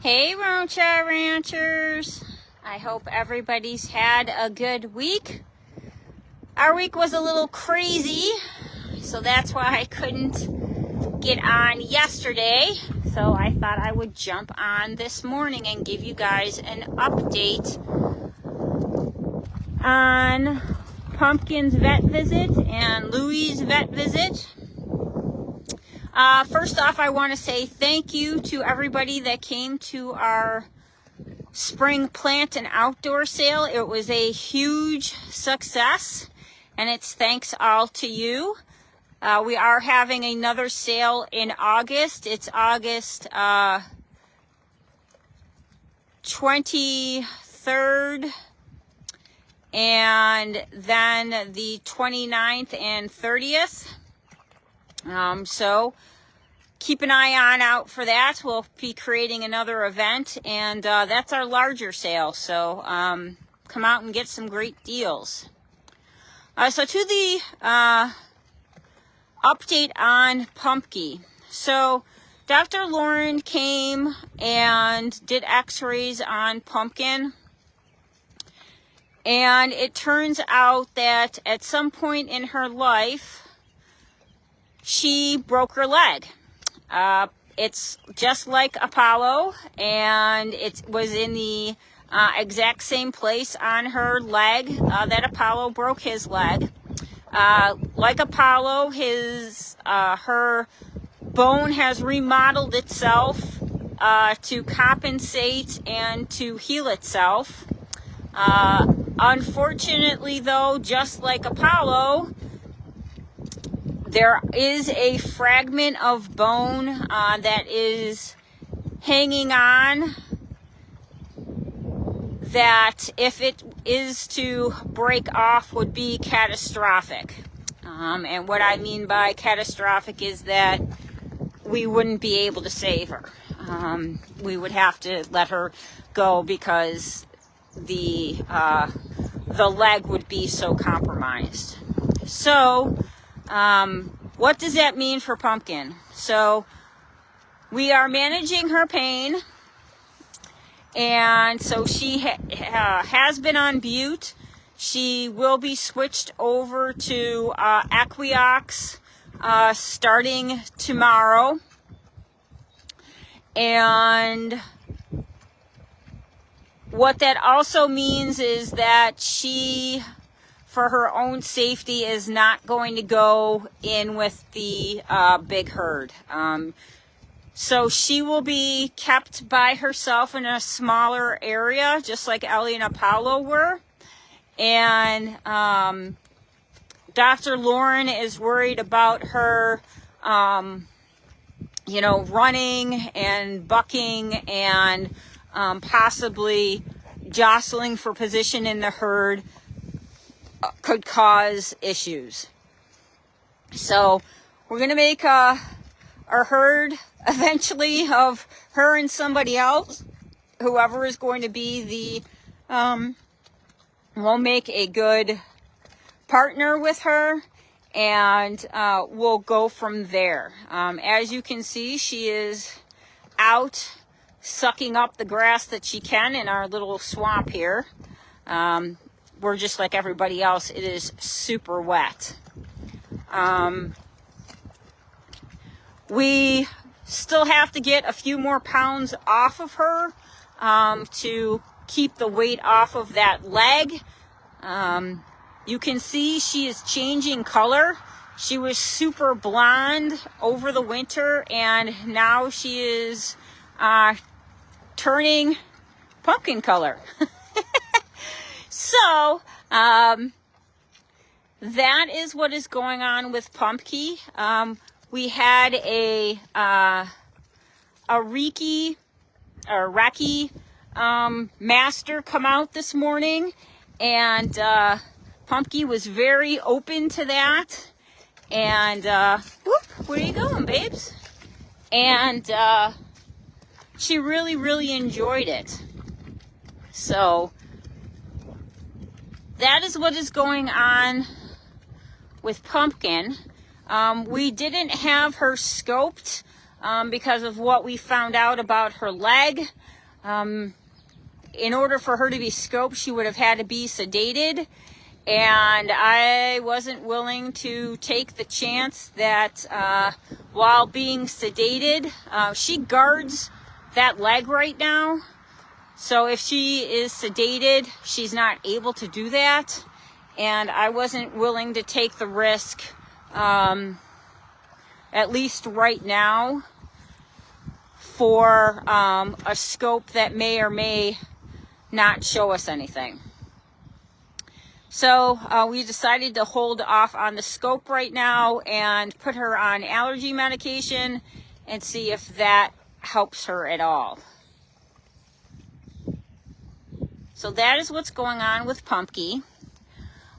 Hey Roanchar ranchers, I hope everybody's had a good week. Our week was a little crazy, so that's why I couldn't get on yesterday. So I thought I would jump on this morning and give you guys an update on Pumpkin's vet visit and Louie's vet visit. First off, I want to say thank you to everybody that came to our spring plant and outdoor sale. It was a huge success, and it's thanks all to you. We are having another sale in August. It's August 23rd and then the 29th and 30th. So keep an eye out for that. We'll be creating another event, and that's our larger sale. So come out and get some great deals. So to the update on Pumpkin. So Dr. Lauren came and did x-rays on Pumpkin. And it turns out that at some point in her life, she broke her leg. It's just like Apollo, and it was in the exact same place on her leg that Apollo broke his leg. Like Apollo, her bone has remodeled itself to compensate and to heal itself. Unfortunately, though, just like Apollo, there is a fragment of bone that is hanging on that, if it is to break off, would be catastrophic. And what I mean by catastrophic is that we wouldn't be able to save her. We would have to let her go because the leg would be so compromised. So what does that mean for Pumpkin? So we are managing her pain, and so she has been on Bute. She will be switched over to Equiox starting tomorrow, and what that also means is that she, for her own safety, is not going to go in with the big herd. So she will be kept by herself in a smaller area, just like Ellie and Apollo were. And Dr. Lauren is worried about her, running and bucking and possibly jostling for position in the herd could cause issues. So we're going to make a herd eventually of her and somebody else. Whoever is going to be we'll make a good partner with her, and we'll go from there. As you can see, she is out sucking up the grass that she can in our little swamp here. We're just like everybody else. It is super wet. We still have to get a few more pounds off of her to keep the weight off of that leg. You can see she is changing color. She was super blonde over the winter, and now she is turning pumpkin color. So that is what is going on with Pumpkin. We had a recce master come out this morning, and Pumpkin was very open to that. And where are you going, babes? And she really, really enjoyed it. So that is what is going on with Pumpkin. We didn't have her scoped because of what we found out about her leg. In order for her to be scoped, she would have had to be sedated. And I wasn't willing to take the chance that while being sedated, she guards that leg right now. So if she is sedated, she's not able to do that. And I wasn't willing to take the risk, at least right now, for a scope that may or may not show us anything. So we decided to hold off on the scope right now and put her on allergy medication and see if that helps her at all. So that is what's going on with Pumpkin.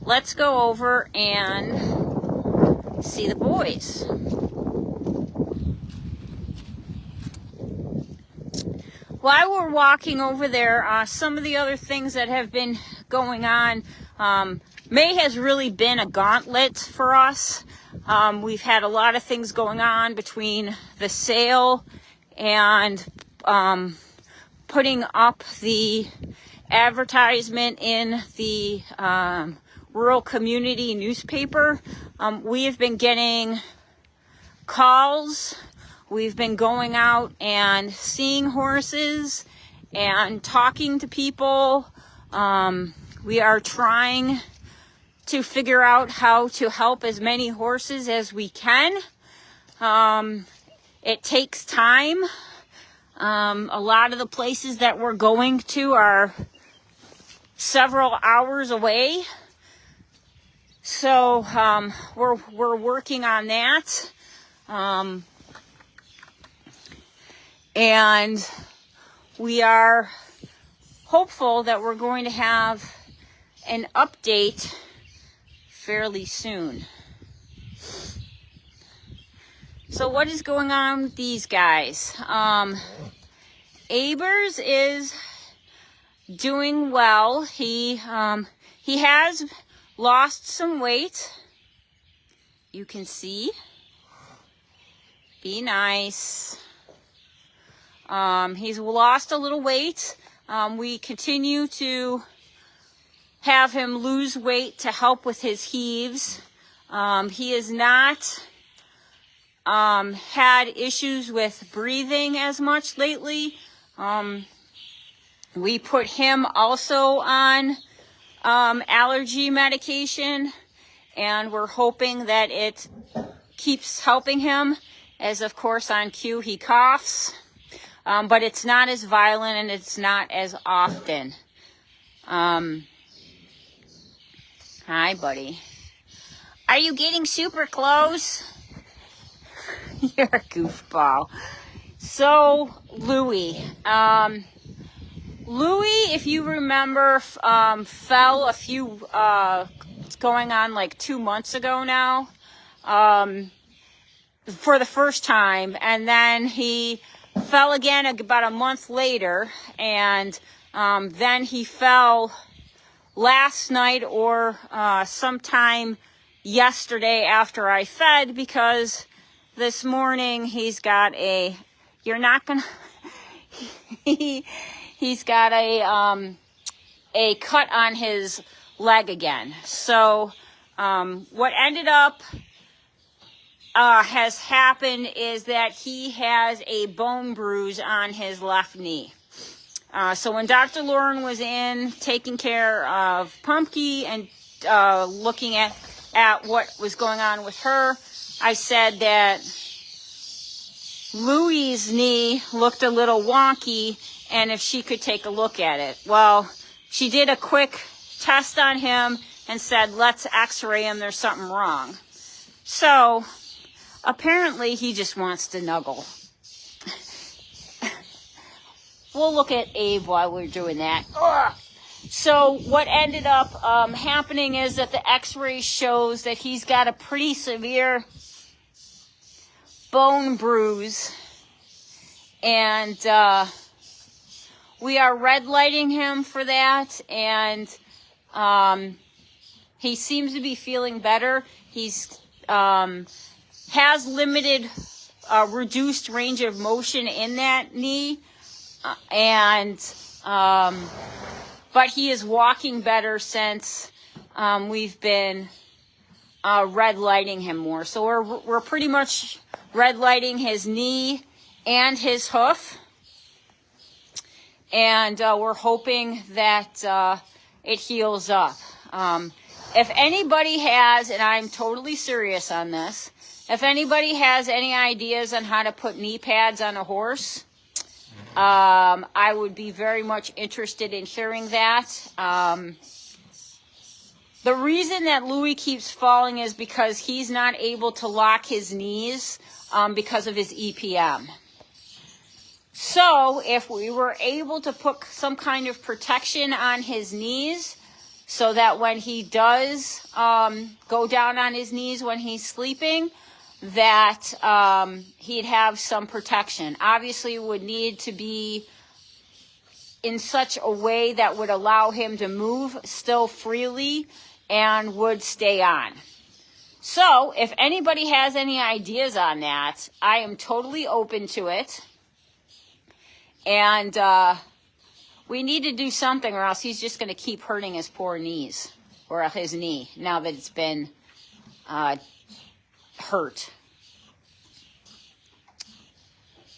Let's go over and see the boys. While we're walking over there, some of the other things that have been going on, May has really been a gauntlet for us. We've had a lot of things going on between the sale and putting up the advertisement in the rural community newspaper. We have been getting calls. We've been going out and seeing horses and talking to people. We are trying to figure out how to help as many horses as we can. It takes time. A lot of the places that we're going to are several hours away. So we're working on that. And we are hopeful that we're going to have an update fairly soon. So what is going on with these guys? Abers is doing well. He has lost some weight. You can see. Be nice. He's lost a little weight. We continue to have him lose weight to help with his heaves. He has not had issues with breathing as much lately. We put him also on allergy medication, and we're hoping that it keeps helping him, as of course on cue he coughs. But it's not as violent and it's not as often. Hi, buddy. Are you getting super close? You're a goofball. So, Louie. Louie, if you remember, fell a few, going on like 2 months ago now, for the first time. And then he fell again about a month later, and then he fell last night or sometime yesterday after I fed, because this morning he's got a, you're not gonna, he's got a cut on his leg again. So what ended up has happened is that he has a bone bruise on his left knee. So when Dr. Lauren was in taking care of Pumpkin and looking at what was going on with her, I said that Louie's knee looked a little wonky and if she could take a look at it. Well, she did a quick test on him and said, let's x-ray him, there's something wrong. So apparently he just wants to snuggle. We'll look at Abe while we're doing that. Ugh. So what ended up happening is that the x-ray shows that he's got a pretty severe bone bruise. And we are red lighting him for that. And he seems to be feeling better. He's has limited a reduced range of motion in that knee, but he is walking better since we've been red lighting him more. So we're pretty much red lighting his knee and his hoof, and we're hoping that it heals up. If anybody has, and I'm totally serious on this, if anybody has any ideas on how to put knee pads on a horse, I would be very much interested in hearing that. The reason that Louie keeps falling is because he's not able to lock his knees because of his EPM. So if we were able to put some kind of protection on his knees so that when he does go down on his knees when he's sleeping, that he'd have some protection. Obviously, it would need to be in such a way that would allow him to move still freely and would stay on. So if anybody has any ideas on that, I am totally open to it. And we need to do something, or else he's just going to keep hurting his poor knees, or his knee, now that it's been hurt.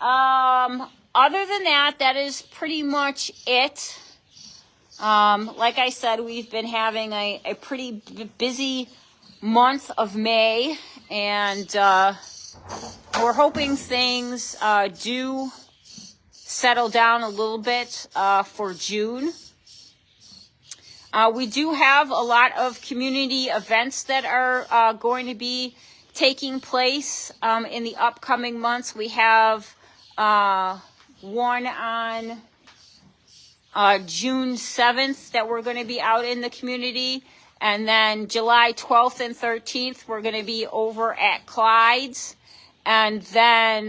Other than that, that is pretty much it. Like I said, we've been having a pretty busy month of May, and we're hoping things do settle down a little bit for June. We do have a lot of community events that are going to be taking place in the upcoming months. We have one on June 7th that we're going to be out in the community. And then July 12th and 13th, we're going to be over at Clyde's. And then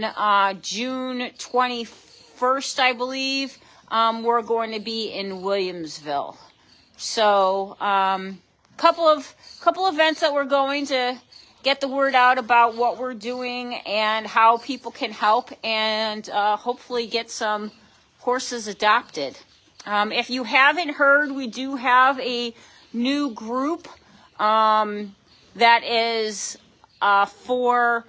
June 21st, I believe, we're going to be in Williamsville. So couple events that we're going to get the word out about what we're doing and how people can help, and hopefully get some horses adopted. If you haven't heard, we do have a new group that is for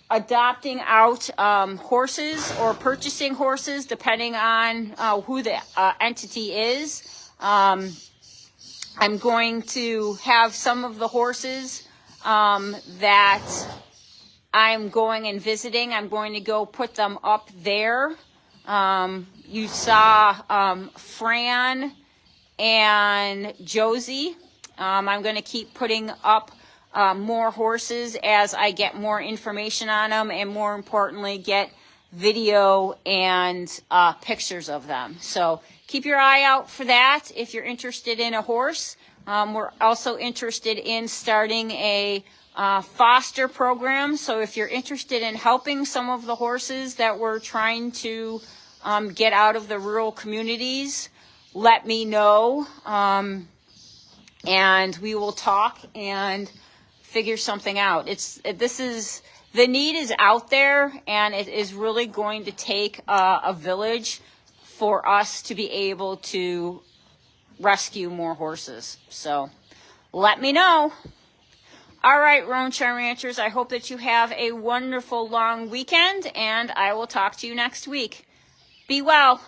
adopting out horses or purchasing horses, depending on who the entity is. I'm going to have some of the horses that I'm going and visiting. I'm going to go put them up there. You saw Fran and Josie. I'm going to keep putting up more horses as I get more information on them, and more importantly, get video and pictures of them. So keep your eye out for that if you're interested in a horse. We're also interested in starting a foster program. So if you're interested in helping some of the horses that we're trying to get out of the rural communities, let me know, and we will talk and figure something out. The need is out there, and it is really going to take a village for us to be able to rescue more horses. So let me know. All right, Roanchar Ranchers, I hope that you have a wonderful long weekend, and I will talk to you next week. Be well.